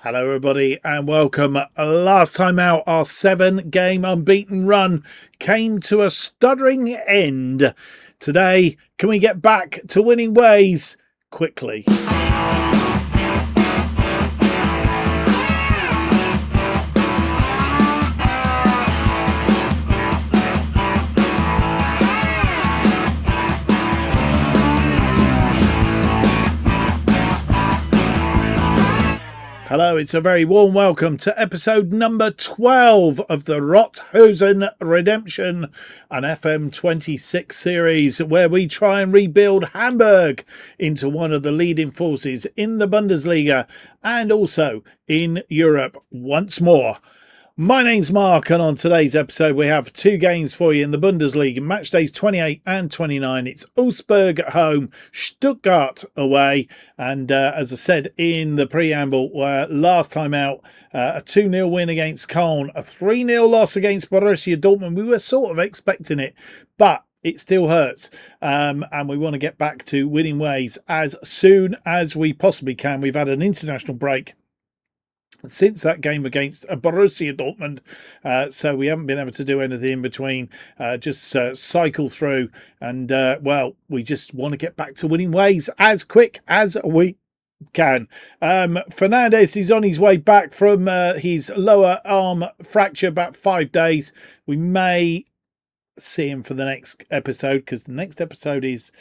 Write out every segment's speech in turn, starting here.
Hello everybody and welcome. Last time out, our 7-game unbeaten run came to a stuttering end. Today, can we get back to winning ways quickly? Hello, it's a very warm welcome to episode number 12 of the Rothosen Redemption, an FM26 series where we try and rebuild Hamburg into one of the leading forces in the Bundesliga and also in Europe once more. My name's Mark, and on today's episode we have 2 games for you in the Bundesliga, match days 28 and 29. It's Augsburg at home, Stuttgart away, and as I said in the preamble, last time out, a 2-0 win against Köln, a 3-0 loss against Borussia Dortmund. We were sort of expecting it, but it still hurts, and we want to get back to winning ways as soon as we possibly can. We've had an international break since that game against Borussia Dortmund, so we haven't been able to do anything in between, just cycle through, and well, we just want to get back to winning ways as quick as we can. Fernandes is on his way back from his lower arm fracture, about 5 days. We may see him for the next episode, because the next episode is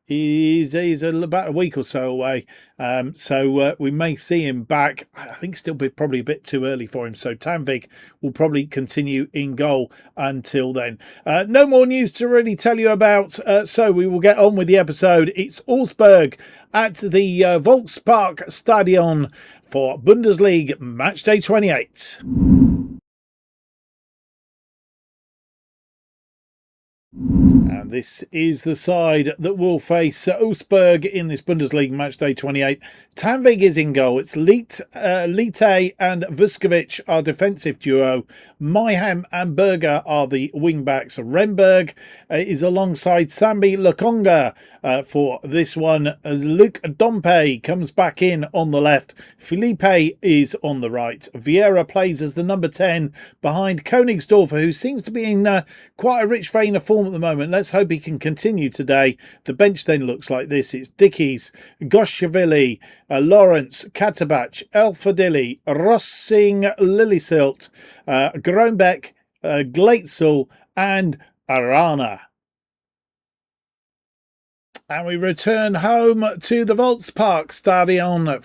about a week or so away, so we may see him back. I think still be probably a bit too early for him, so Tanvig will probably continue in goal until then. No more news to really tell you about, so we will get on with the episode. It's Augsburg at the Volkspark Stadion for Bundesliga match day 28. And this is the side that will face Augsburg in this Bundesliga match day 28. Tanvig is in goal. It's Lite and Vuskovic are defensive duo. Mayhem and Berger are the wing backs. Renberg is alongside Sambi Lokonga for this one, as Luke Dompe comes back in on the left. Felipe is on the right. Vieira plays as the number 10 behind Königsdorfer, who seems to be in quite a rich vein of form at the moment. Let's hope he can continue today. The bench then looks like this. It's Dickies, Goshevili, Lawrence, Katabach, Elfadilli, Rossing, Lillisilt, Groenbeck, Glatzel and Arana. And we return home to the Volkspark Stadion,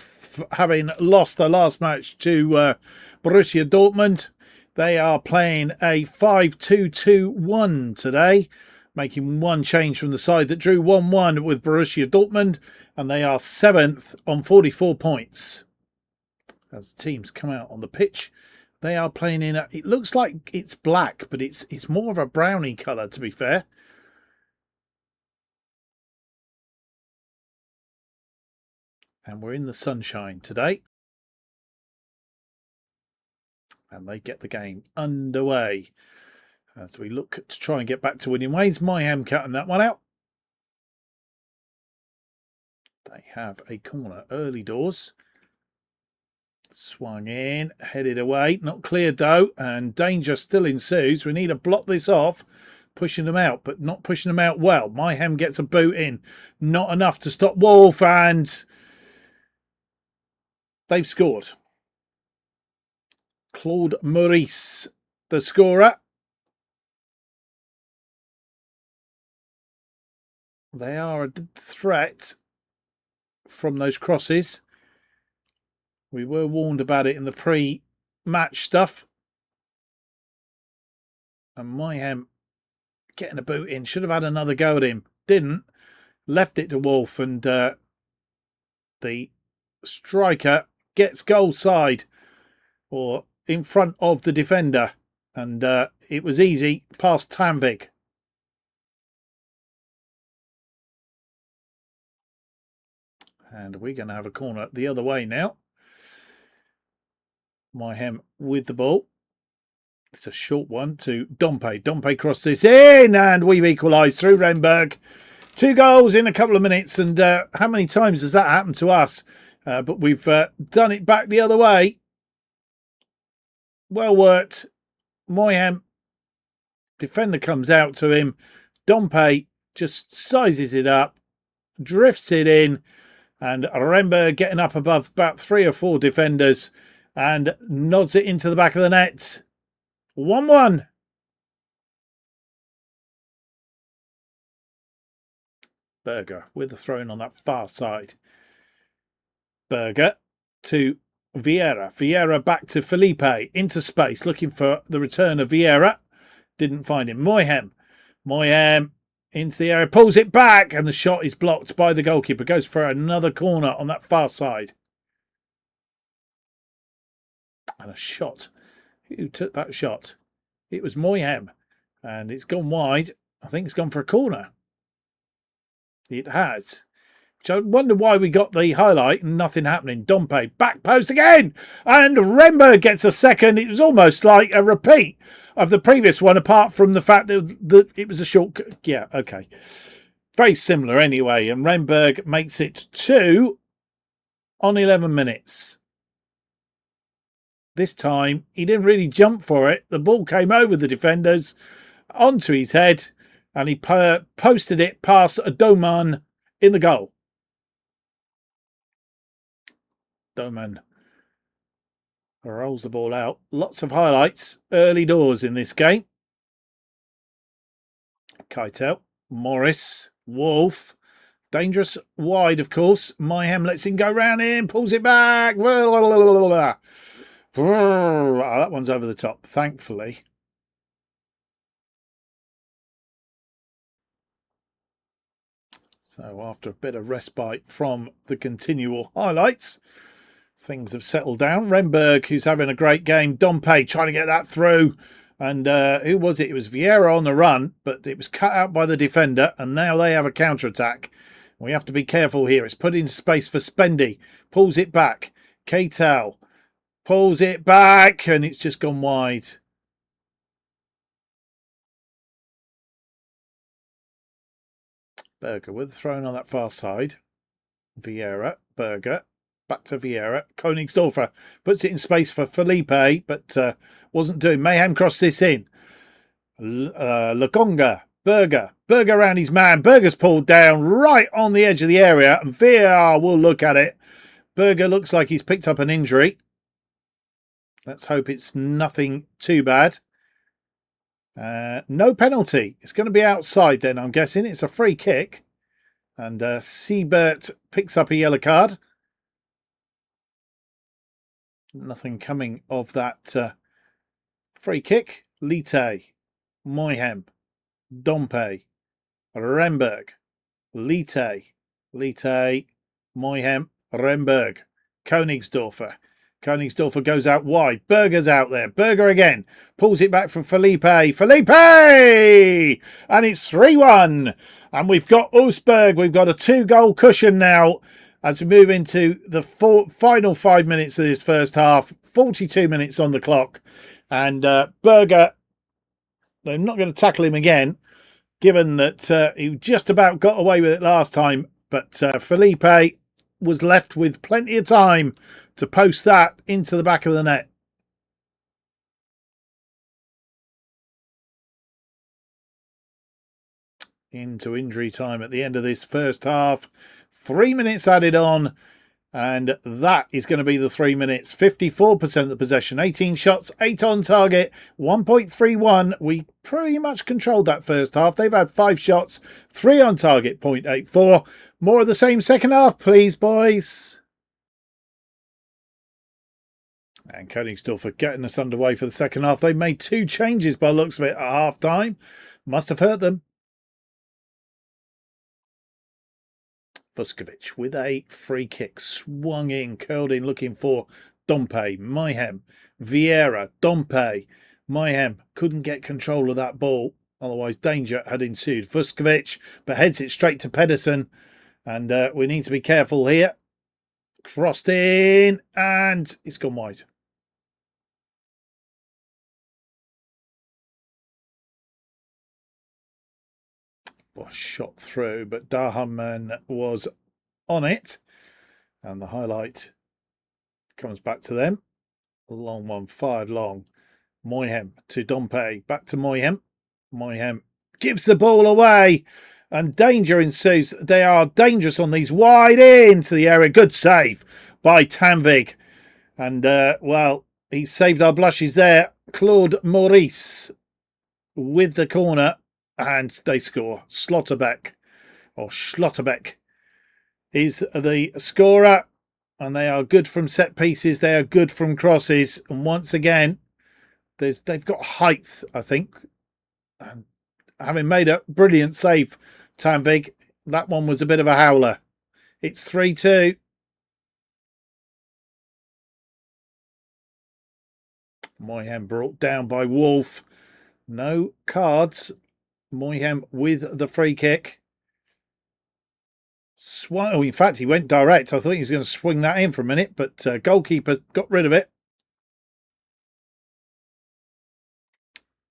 having lost the last match to Borussia Dortmund. They are playing a 5-2-2-1 today, making one change from the side that drew 1-1 with Borussia Dortmund, and they are 7th on 44 points. As teams come out on the pitch, they are playing in it looks like it's black, but it's more of a browny colour, to be fair. And we're in the sunshine today. And they get the game underway as we look to try and get back to winning ways. Mayhem cutting that one out. They have a corner early doors. Swung in, headed away. Not cleared though, and danger still ensues. We need to block this off. Pushing them out, but not pushing them out well. Mayhem gets a boot in. Not enough to stop Wolf, and they've scored. Claude Maurice, the scorer. They are a threat from those crosses. We were warned about it in the pre-match stuff. And Mayhem getting a boot in. Should have had another go at him. Didn't. Left it to Wolf, and the striker gets goal side, or in front of the defender, and it was easy past Tanvig. And we're going to have a corner the other way now. Mayhem with the ball. It's a short one to Dompe. Dompe crossed this in, and we've equalised through Renberg. 2 goals in a couple of minutes, and how many times has that happened to us? But we've done it back the other way. Well worked. Moyhem. Defender comes out to him. Dompe just sizes it up, drifts it in, and Remberg getting up above about 3 or 4 defenders and nods it into the back of the net. 1-1. Berger with the throw in on that far side. Berger to Vieira. Vieira back to Felipe. Into space, looking for the return of Vieira. Didn't find him. Moyhem. Moyhem into the area. Pulls it back. And the shot is blocked by the goalkeeper. Goes for another corner on that far side. And a shot. Who took that shot? It was Moyhem. And it's gone wide. I think it's gone for a corner. It has. So I wonder why we got the highlight and nothing happening. Dompe, back post again. And Remberg gets a second. It was almost like a repeat of the previous one, apart from the fact that it was a short... Yeah, okay. Very similar anyway. And Remberg makes it 2 on 11 minutes. This time, he didn't really jump for it. The ball came over the defenders, onto his head, and he posted it past a Doman in the goal. Doman rolls the ball out. Lots of highlights early doors in this game. Keitel, Morris, Wolf. Dangerous wide, of course. Moyhem lets him go round in, pulls it back. That one's over the top, thankfully. So after a bit of respite from the continual highlights, things have settled down. Remberg, who's having a great game. Dompe trying to get that through. And who was it? It was Vieira on the run, but it was cut out by the defender. And now they have a counter-attack. We have to be careful here. It's put into space for Spendy. Pulls it back. Keitel pulls it back. And it's just gone wide. Berger with the throw on that far side. Vieira, Berger. Back to Vieira. Königsdorfer puts it in space for Felipe, but wasn't doing. Moyhem crossed this in. Lakonga. Berger around his man. Berger's pulled down right on the edge of the area, and Vieira will look at it. Berger looks like he's picked up an injury. Let's hope it's nothing too bad. No penalty. It's going to be outside then, I'm guessing. It's a free kick. And Siebert picks up a yellow card. Nothing coming of that free kick. Lite, Moyhem, Dompe, Remberg, Lite, Moyhem, Remberg, Königsdorfer. Königsdorfer goes out wide. Berger's out there. Berger again. Pulls it back from Felipe. Felipe! And it's 3-1. And we've got Augsburg. We've got a 2-goal cushion now as we move into the final 5 minutes of this first half. 42 minutes on the clock. And Berger, they're not going to tackle him again, given that he just about got away with it last time. But Felipe was left with plenty of time to post that into the back of the net. Into injury time at the end of this first half. 3 minutes added on. And that is going to be the 3 minutes. 54% of the possession. 18 shots, 8 on target, 1.31. We pretty much controlled that first half. They've had 5 shots, 3 on target, 0.84. More of the same second half, please, boys. And Königsdorfer getting us underway for the second half. They made 2 changes by the looks of it at half time. Must have hurt them. Vuskovic with a free kick. Swung in, curled in, looking for Dompe, Moyhem, Vieira, Dompe, Moyhem. Couldn't get control of that ball. Otherwise, danger had ensued. Vuskovic, but heads it straight to Pedersen. And we need to be careful here. Crossed in, and it's gone wide. Was shot through, but Dahaman was on it. And the highlight comes back to them. Long one fired long. Moyhem to Dompe. Back to Moyhem. Moyhem gives the ball away. And danger ensues. They are dangerous on these. Wide into the area. Good save by Tanvig. And, well, he saved our blushes there. Claude Maurice with the corner. And they score. Slotterbeck is the scorer. And they are good from set pieces. They are good from crosses. And once again, they've got height, I think. And having made a brilliant save, Tanvig, that one was a bit of a howler. It's 3-2. Moyhem brought down by Wolf. No cards. Moyhem with the free kick. Oh, in fact, he went direct. I thought he was going to swing that in for a minute, but goalkeeper got rid of it.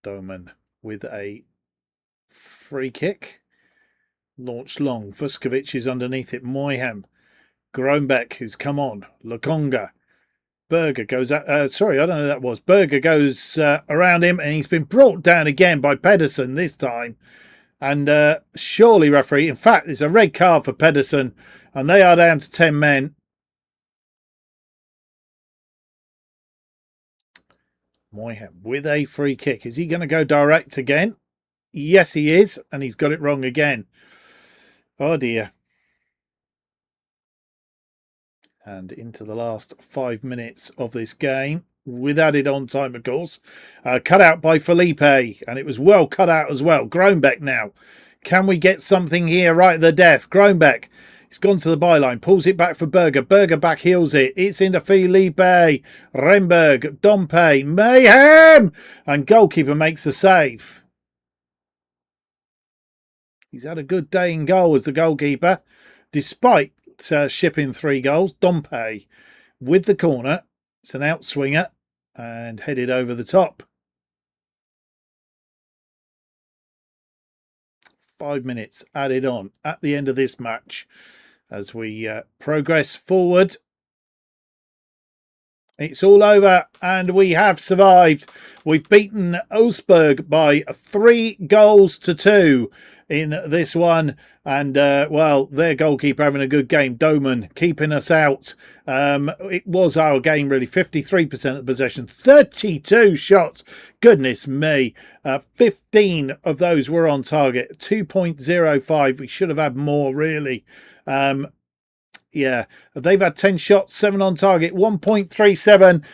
Doman with a free kick. Launched long. Vuskovic is underneath it. Moyhem. Groenbeck, who's come on. Lokonga. Berger goes sorry, I don't know who that was. Berger goes around him, and he's been brought down again by Pedersen this time. And surely, referee, in fact, it's a red card for Pedersen, and they are down to 10 men. Moyhem with a free kick. Is he going to go direct again? Yes, he is, and he's got it wrong again. Oh, dear. And into the last 5 minutes of this game, with added on time, of course. Cut out by Felipe, and it was well cut out as well. Groenbeck now. Can we get something here right at the death? Groenbeck. He's gone to the byline, pulls it back for Berger. Berger back heels it. It's into Felipe. Remberg, Dompe, Mayhem! And goalkeeper makes a save. He's had a good day in goal as the goalkeeper, despite shipping 3 goals. Dompe with the corner. It's an outswinger and headed over the top. 5 minutes added on at the end of this match as we progress forward. It's all over and we have survived. We've beaten Augsburg by 3-2 in this one. And, well, their goalkeeper having a good game. Doman keeping us out. It was our game, really. 53% of possession. 32 shots. Goodness me. 15 of those were on target. 2.05. We should have had more, really. Yeah, they've had 10 shots, 7 on target, 1.37.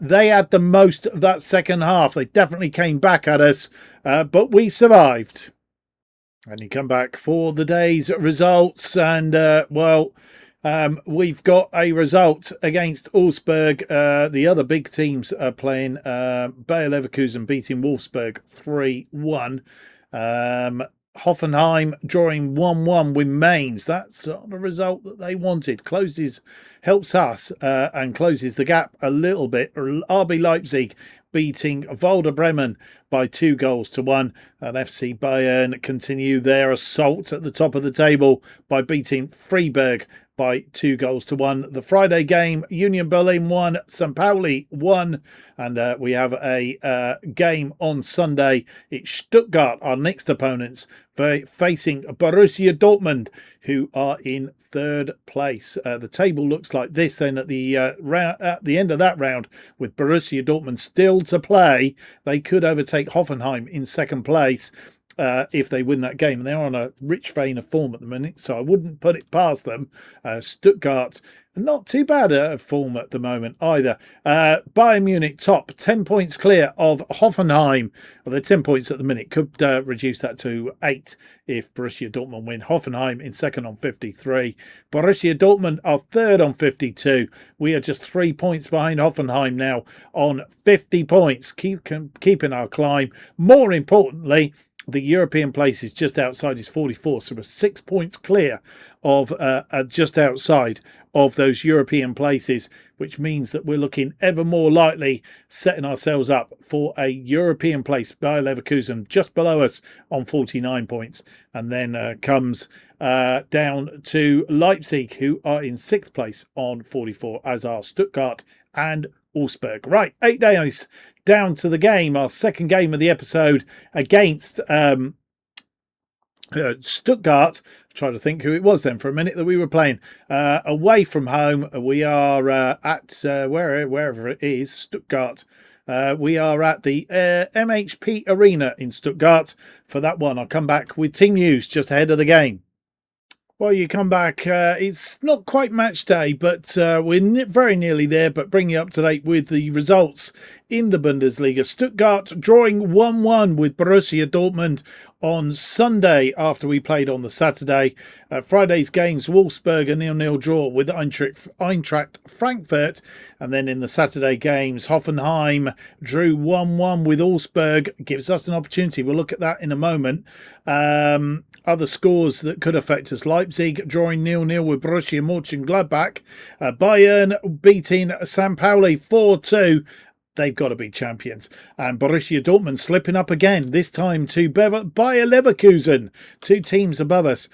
They had the most of that second half. They definitely came back at us, but we survived. And you come back for the day's results, and, well, we've got a result against Augsburg. The other big teams are playing. Bayer Leverkusen beating Wolfsburg 3-1. Hoffenheim drawing 1-1 with Mainz. That's not the result that they wanted. Helps us and closes the gap a little bit. RB Leipzig beating Werder Bremen by 2-1. And FC Bayern continue their assault at the top of the table by beating Freiburg by 2-1. The Friday game, Union Berlin 1, St. Pauli 1. And we have a game on Sunday. It's Stuttgart, our next opponents, facing Borussia Dortmund, who are in 3rd place. The table looks like this then at the end of that round, with Borussia Dortmund still to play. They could overtake Hoffenheim in 2nd place. If they win that game. And they're on a rich vein of form at the minute, so I wouldn't put it past them. Stuttgart, not too bad at form at the moment either. Bayern Munich top, 10 points clear of Hoffenheim. Well, they're 10 points at the minute. Could reduce that to 8 if Borussia Dortmund win. Hoffenheim in 2nd on 53. Borussia Dortmund are 3rd on 52. We are just 3 points behind Hoffenheim now on 50 points. Keeping our climb. More importantly, the European place is just outside is 44, so we're 6 points clear of just outside of those European places, which means that we're looking ever more likely setting ourselves up for a European place. Bayer Leverkusen just below us on 49 points, and then comes down to Leipzig, who are in 6th place on 44, as are Stuttgart and Augsburg. Right, 8 days down to the game, our second game of the episode against Stuttgart. Try to think who it was then for a minute that we were playing. Away from home, we are at wherever it is, Stuttgart. We are at the MHP Arena in Stuttgart for that one. I'll come back with team news just ahead of the game. Well, you come back. It's not quite match day, but we're very nearly there. But bring you up to date with the results in the Bundesliga. Stuttgart drawing 1-1 with Borussia Dortmund on Sunday after we played on the Saturday. Friday's games, Wolfsburg a 0-0 draw with Eintracht Frankfurt. And then in the Saturday games, Hoffenheim drew 1-1 with Augsburg. Gives us an opportunity. We'll look at that in a moment. Other scores that could affect us. Leipzig drawing 0-0 with Borussia Mönchengladbach. Bayern beating St. Pauli 4-2. They've got to be champions. And Borussia Dortmund slipping up again, this time to Bayer Leverkusen. Two teams above us,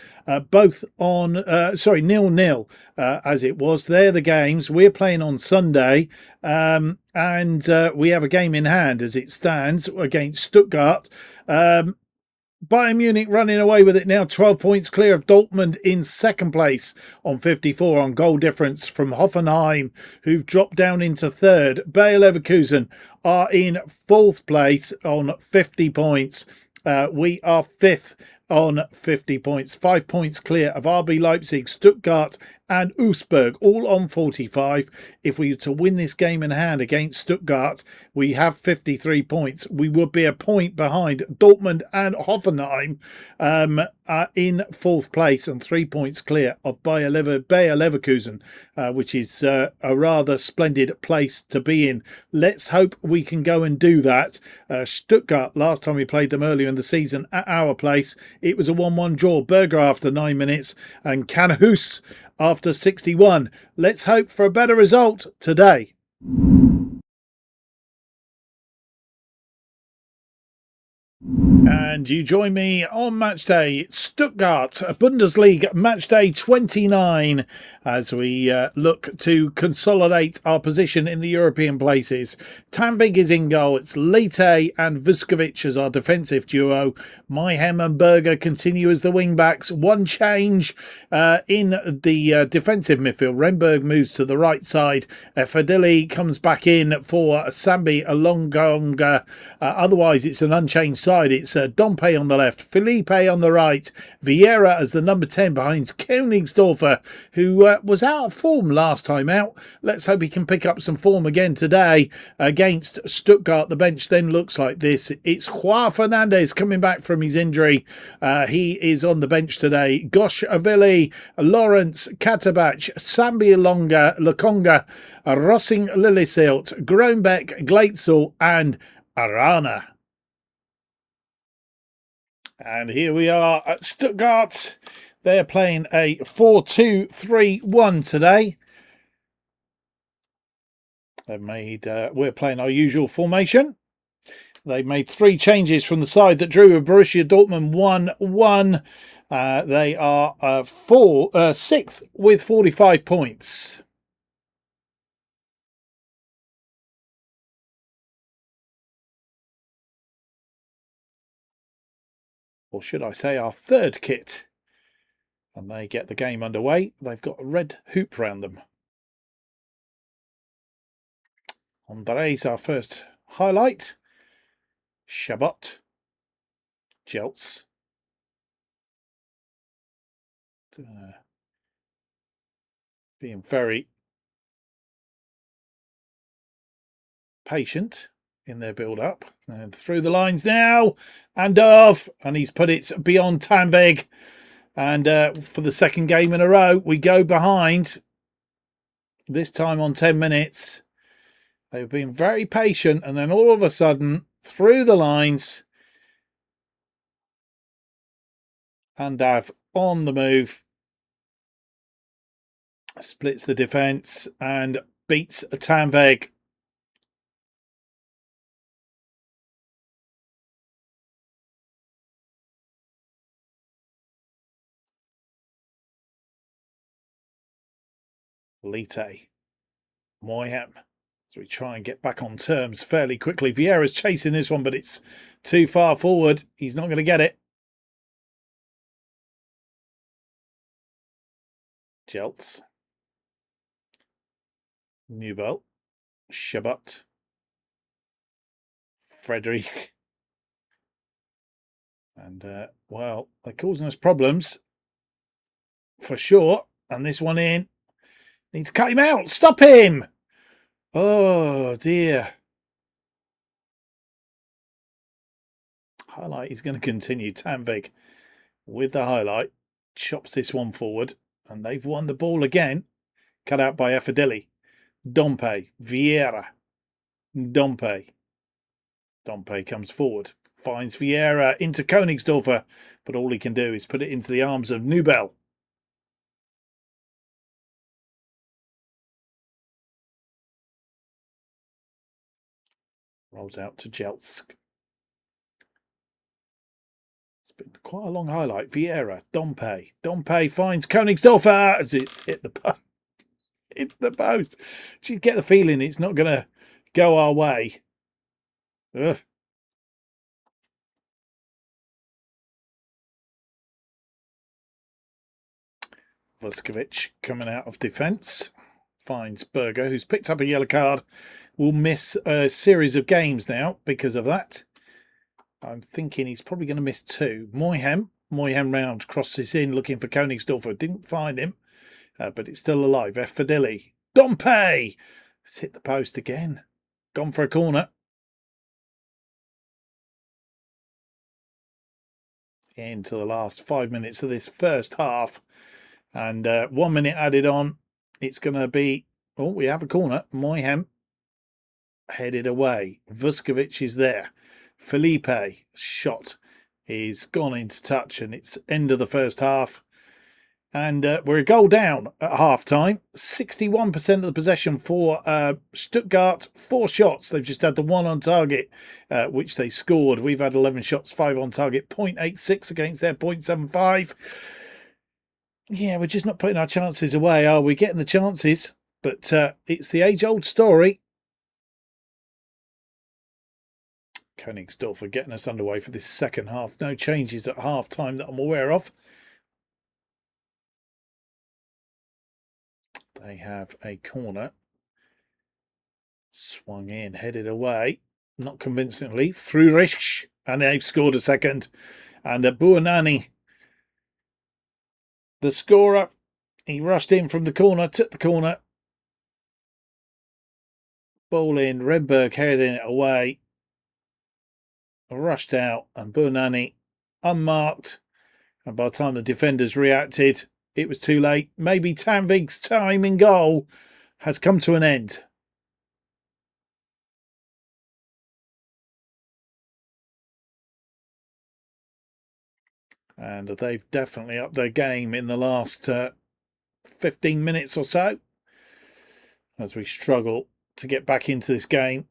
both on, 0-0 as it was. They're the games. We're playing on Sunday, and we have a game in hand as it stands against Stuttgart. Bayern Munich running away with it now, 12 points clear of Dortmund in second place on 54 on goal difference from Hoffenheim, who've dropped down into third. Bayer Leverkusen are in fourth place on 50 points. We are fifth on 50 points, 5 points clear of RB Leipzig, Stuttgart and Augsburg, all on 45. If we were to win this game in hand against Stuttgart, we have 53 points. We would be a point behind Dortmund and Hoffenheim in fourth place and 3 points clear of Bayer Leverkusen, which is a rather splendid place to be in. Let's hope we can go and do that. Stuttgart, last time we played them earlier in the season at our place, it was a 1-1 draw. Berger after 9 minutes and Canahus after 61. Let's hope for a better result today. And you join me on match day, Stuttgart, Bundesliga match day 29, as we look to consolidate our position in the European places. Tanvig is in goal. It's Leite and Vuskovic as our defensive duo. Mayhem and Berger continue as the wing backs. One change in the defensive midfield. Renberg moves to the right side. Fadili comes back in for Sambi Alongonga. Otherwise, it's an unchanged side. It's Dompe on the left, Felipe on the right, Vieira as the number 10 behind Königsdorfer, who was out of form last time out. Let's hope he can pick up some form again today against Stuttgart. The bench then looks like this. It's Juan Fernandez coming back from his injury. He is on the bench today. Gosh Avili, Lawrence, Katabach, Sambi Lakonga, Rossing Lillisilt, Groenbeck, Gleitzel and Arana. And here we are at Stuttgart. They're playing a 4-2-3-1 today. We're playing our usual formation. They made 3 changes from the side that drew with Borussia Dortmund 1-1. They are 6th with 45 points. Or should I say our third kit. And they get the game underway. They've got a red hoop round them. Andres, our first highlight. Shabbat. Jeltz. Being very patient in their build-up. And through the lines now. And off. And he's put it beyond Tanvig. And for the second game in a row, we go behind. This time on 10 minutes. They've been very patient. And then all of a sudden, through the lines. And on the move. Splits the defence and beats Tanvig. Lite. Moyhem. So we try and get back on terms fairly quickly. Vieira's chasing this one, but it's too far forward. He's not going to get it. Jeltz. Newbel. Shabbat. Frederick. And, well, they're causing us problems. For sure. And this one in. Need to cut him out. Stop him. Oh, dear. Highlight is going to continue. Tanvig with the highlight. Chops this one forward. And they've won the ball again. Cut out by Affidili. Dompe. Vieira. Dompe. Dompe comes forward. Finds Vieira into Königsdorfer. But all he can do is put it into the arms of Newbel. Rolls out to Jeltsk. It's been quite a long highlight. Vieira, Dompe. Dompe finds Königsdorfer as it hit the post. Hit the post. You get the feeling it's not going to go our way. Ugh. Vuskovic coming out of defence. Finds Berger, who's picked up a yellow card. Will miss a series of games now because of that. I'm thinking he's probably going to miss 2. Moyhem round, crosses in looking for Königsdorfer. Didn't find him, but it's still alive. Fideli. Dompe! It's hit the post again. Gone for a corner. Into the last 5 minutes of this first half. And 1 minute added on. It's going to be... Oh, we have a corner. Moyhem headed away. Vuskovic is there. Felipe shot is gone into touch, and it's end of the first half. And we're a goal down at half time. 61% of the possession for Stuttgart. 4 shots. They've just had the 1 on target, which they scored. We've had 11 shots, 5 on target. 0.86 against their 0.75. Yeah, we're just not putting our chances away, are we? Getting the chances, but it's the age-old story. Königsdorfer getting us underway for this second half. No changes at half-time that I'm aware of. They have a corner. Swung in, headed away. Not convincingly. Frurich. And they've scored a second. And Buonani, the scorer, he rushed in from the corner, took the corner. Ball in. Renberg heading it away. Rushed out. And Buonani unmarked. And by the time the defenders reacted, it was too late. Maybe Tanvig's time in goal has come to an end. And they've definitely upped their game in the last 15 minutes or so as we struggle to get back into this game.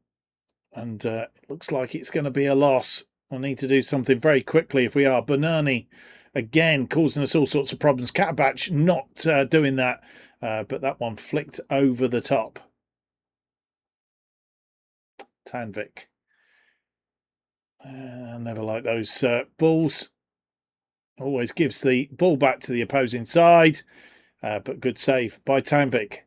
And it looks like it's going to be a loss. We'll need to do something very quickly if we are. Bonani again causing us all sorts of problems. Katabach not doing that, but that one flicked over the top. Tanvik. I never like those balls. Always gives the ball back to the opposing side, but good save by Tanvik.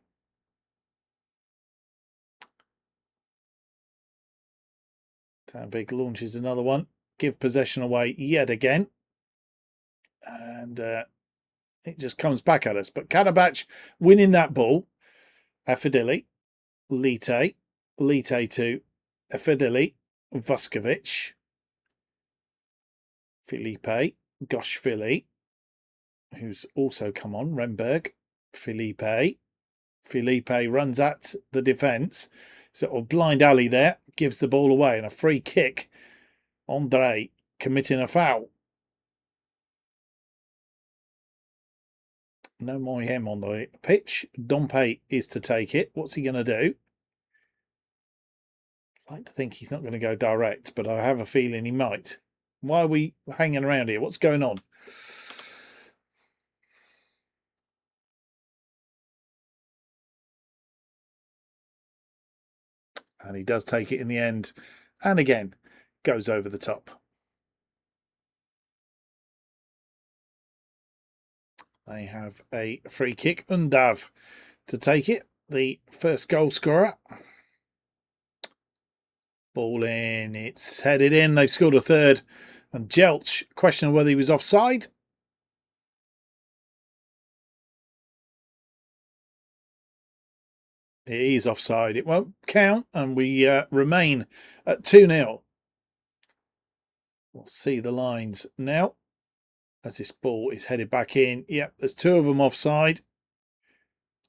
Tanvik launches another one. Give possession away yet again. And it just comes back at us. But Katabach winning that ball. Affidili. Lite. Lite to Affidili. Vuskovic. Felipe. Goshvili, who's also come on. Renberg. Felipe. Felipe runs at the defence. Sort of blind alley there. Gives the ball away. And a free kick. Andre committing a foul. No Moyhem on the pitch. Dompe is to take it. What's he going to do? I'd like to think he's not going to go direct, but I have a feeling he might. Why are we hanging around here? What's going on? And he does take it in the end. And again, goes over the top. They have a free kick. Undav to take it. The first goal scorer. Ball in. It's headed in. They've scored a third. And Jelch questioned whether he was offside. It is offside. It won't count. And we remain at 2-0. We'll see the lines now as this ball is headed back in. Yep, there's two of them offside.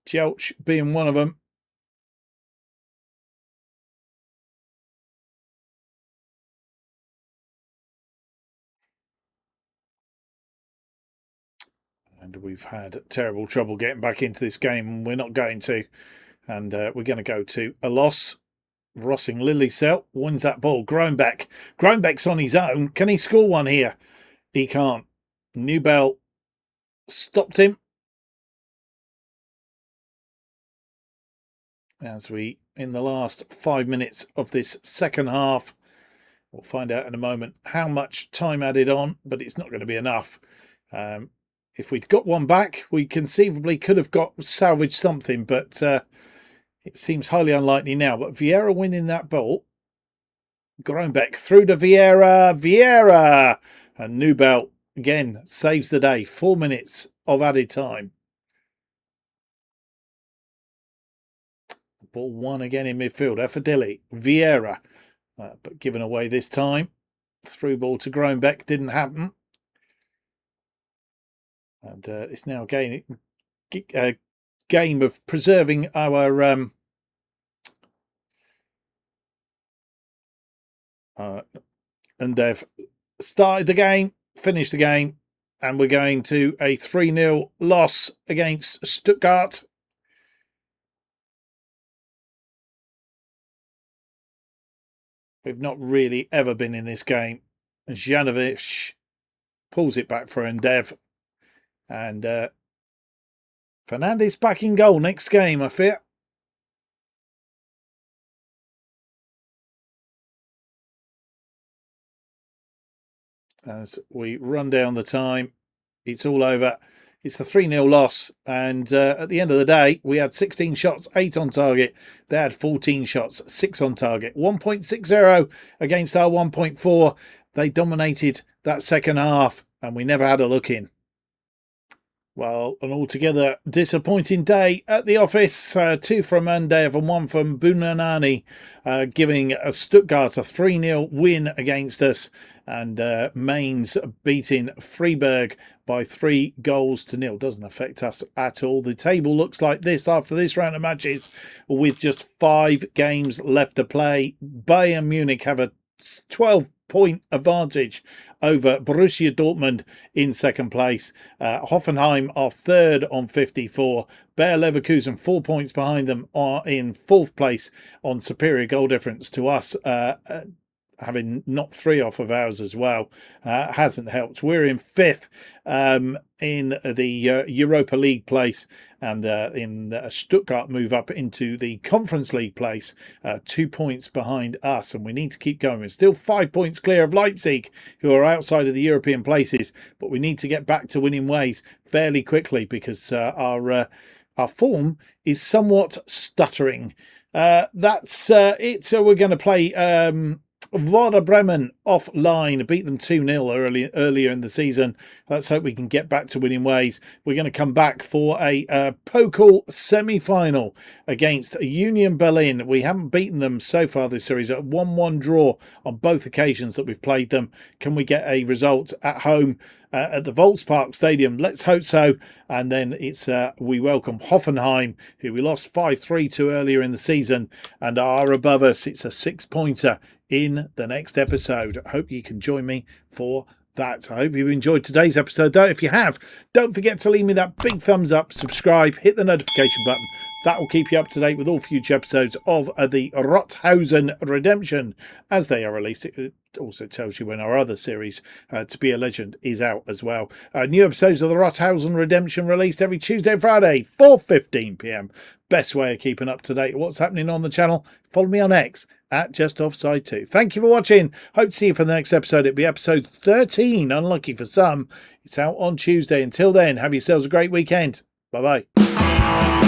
Jelch being one of them. And we've had terrible trouble getting back into this game, and we're not going to. And we're going to go to a loss. Rossing Lillicell wins that ball. Groenbeck. Groenbeck's on his own. Can he score one here? He can't. Newbell stopped him. As we, in the last 5 minutes of this second half, we'll find out in a moment how much time added on, but it's not going to be enough. If we'd got one back, we conceivably could have salvaged something, but it seems highly unlikely now. But Vieira winning that ball. Groenbeck through to Vieira. Vieira! And Newbell, again, saves the day. 4 minutes of added time. Ball one again in midfield. Efferdilly. Vieira. But given away this time. Through ball to Groenbeck. Didn't happen. And it's now again a game of preserving our and they've started the game, finished the game, and we're going to a 3-0 loss against Stuttgart. We've not really ever been in this game. Janovic pulls it back for Endev. And Fernandes back in goal next game, I fear. As we run down the time, it's all over. It's a 3-0 loss. And at the end of the day, we had 16 shots, 8 on target. They had 14 shots, 6 on target. 1.60 against our 1.4. They dominated that second half, and we never had a look in. Well, an altogether disappointing day at the office. 2 from Andev and 1 from Bunanani, giving Stuttgart a 3-0 win against us. And Mainz beating Freiburg by 3-0. Doesn't affect us at all. The table looks like this after this round of matches, with just 5 games left to play. Bayern Munich have a 12-point advantage over Borussia Dortmund in second place. Hoffenheim are third on 54. Bayer Leverkusen 4 points behind them are in fourth place on superior goal difference to us. Having knocked 3 off of ours as well hasn't helped. We're in 5th in the Europa League place, and in Stuttgart move up into the Conference League place, 2 points behind us, and we need to keep going. We're still 5 points clear of Leipzig, who are outside of the European places, but we need to get back to winning ways fairly quickly, because our form is somewhat stuttering. That's it. So we're going to play Werder Bremen offline, beat them 2-0 earlier in the season. Let's hope we can get back to winning ways. We're going to come back for a Pokal semi-final against Union Berlin. We haven't beaten them so far this series. A 1-1 draw on both occasions that we've played them. Can we get a result at home at the Volkspark Stadium? Let's hope so. And then it's we welcome Hoffenheim, who we lost 5-3 to earlier in the season and are above us. It's a 6-pointer in the next episode. I hope you can join me for that. I hope you've enjoyed today's episode, though. If you have, don't forget to leave me that big thumbs up, subscribe, hit the notification button. That will keep you up to date with all future episodes of the Rothosen Redemption as they are released. also tells you when our other series, To Be a Legend, is out as well. New episodes of the Rothosen Redemption released every Tuesday and Friday, 4:15 p.m. Best way of keeping up to date with what's happening on the channel. Follow me on X at JustOffside2. Thank you for watching. Hope to see you for the next episode. It'll be episode 13. Unlucky for some. It's out on Tuesday. Until then, have yourselves a great weekend. Bye-bye.